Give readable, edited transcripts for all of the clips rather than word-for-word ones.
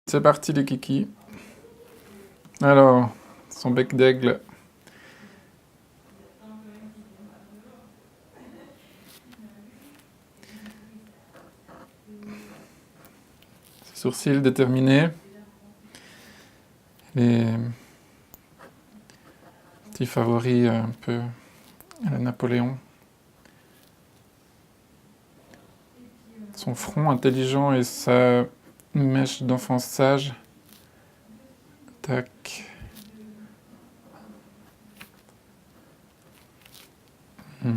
C'est parti les kikis. Alors, son bec d'aigle. Ses sourcils déterminés. Les petits favoris un peu à la Napoléon. Son front intelligent et sa mèche d'enfant sage. Tac. Les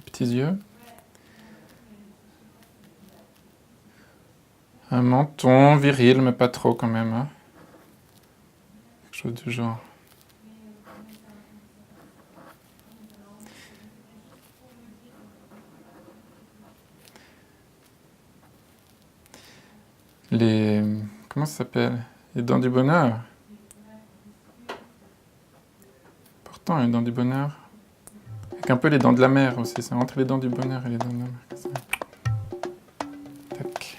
petits yeux. Un menton viril, mais pas trop quand même. Hein. Quelque chose du genre. Les... Comment ça s'appelle? Les dents du bonheur. Pourtant, les dents du bonheur. Avec un peu les dents de la mer aussi. C'est entre les dents du bonheur et les dents de la mer. Tac.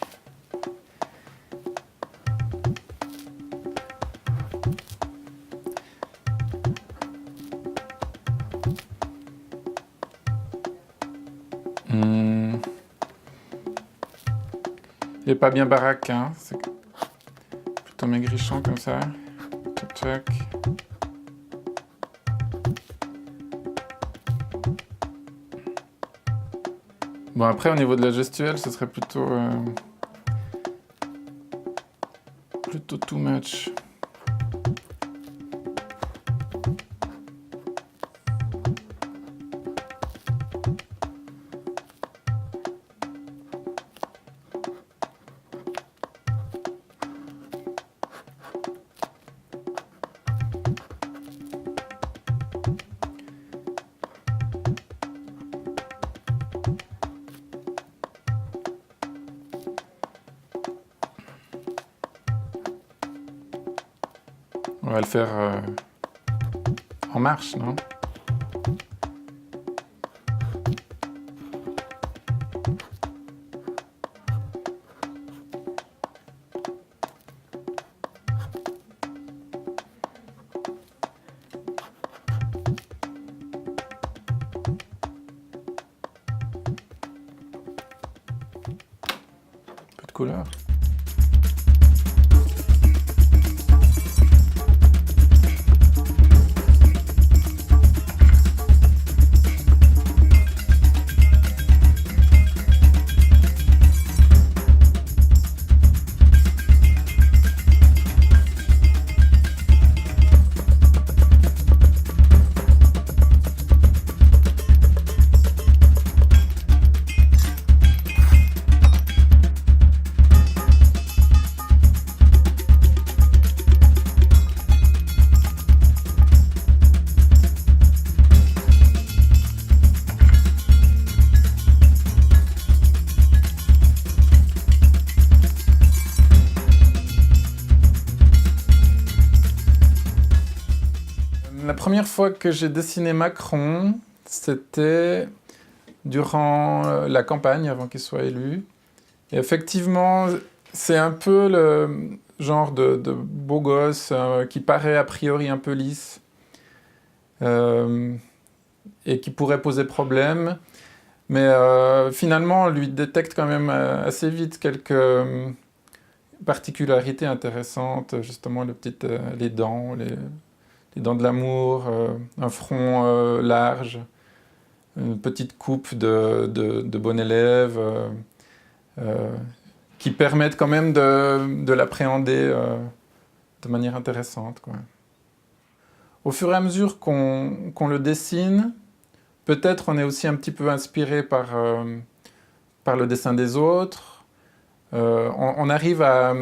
Il est pas bien baraque, hein. C'est plutôt maigrichon comme ça. Tac. Bon, après, au niveau de la gestuelle, ce serait plutôt too much. On va le faire en marche, non? Un peu de couleur. La première fois que j'ai dessiné Macron, c'était durant la campagne, avant qu'il soit élu. Et effectivement, c'est un peu le genre de beau gosse qui paraît a priori un peu lisse et qui pourrait poser problème. Mais finalement, on lui détecte quand même assez vite quelques particularités intéressantes, justement les dents, les dents de l'amour, un front large, une petite coupe de bon élève, qui permettent quand même de l'appréhender de manière intéressante, quoi. Au fur et à mesure qu'on le dessine, peut-être on est aussi un petit peu inspiré par le dessin des autres. On arrive à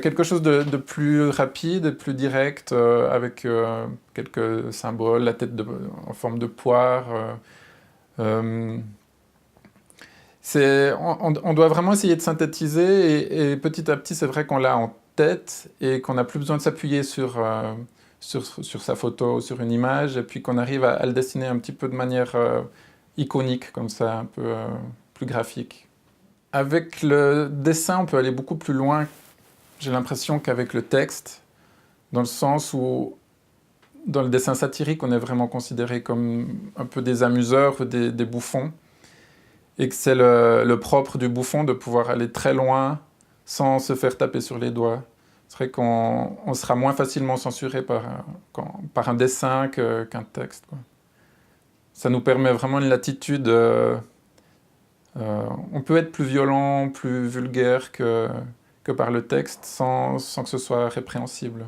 quelque chose de plus rapide, de plus direct, avec quelques symboles, la tête en forme de poire. On doit vraiment essayer de synthétiser et petit à petit, c'est vrai qu'on l'a en tête et qu'on n'a plus besoin de s'appuyer sur sur sa photo, sur une image, et puis qu'on arrive à le dessiner un petit peu de manière iconique, comme ça, un peu plus graphique. Avec le dessin, on peut aller beaucoup plus loin, j'ai l'impression, qu'avec le texte, dans le sens où, dans le dessin satirique, on est vraiment considéré comme un peu des amuseurs, des bouffons, et que c'est le propre du bouffon de pouvoir aller très loin sans se faire taper sur les doigts. C'est vrai qu'on sera moins facilement censuré par un dessin qu'un texte, quoi. Ça nous permet vraiment une latitude. On peut être plus violent, plus vulgaire que par le texte sans que ce soit répréhensible.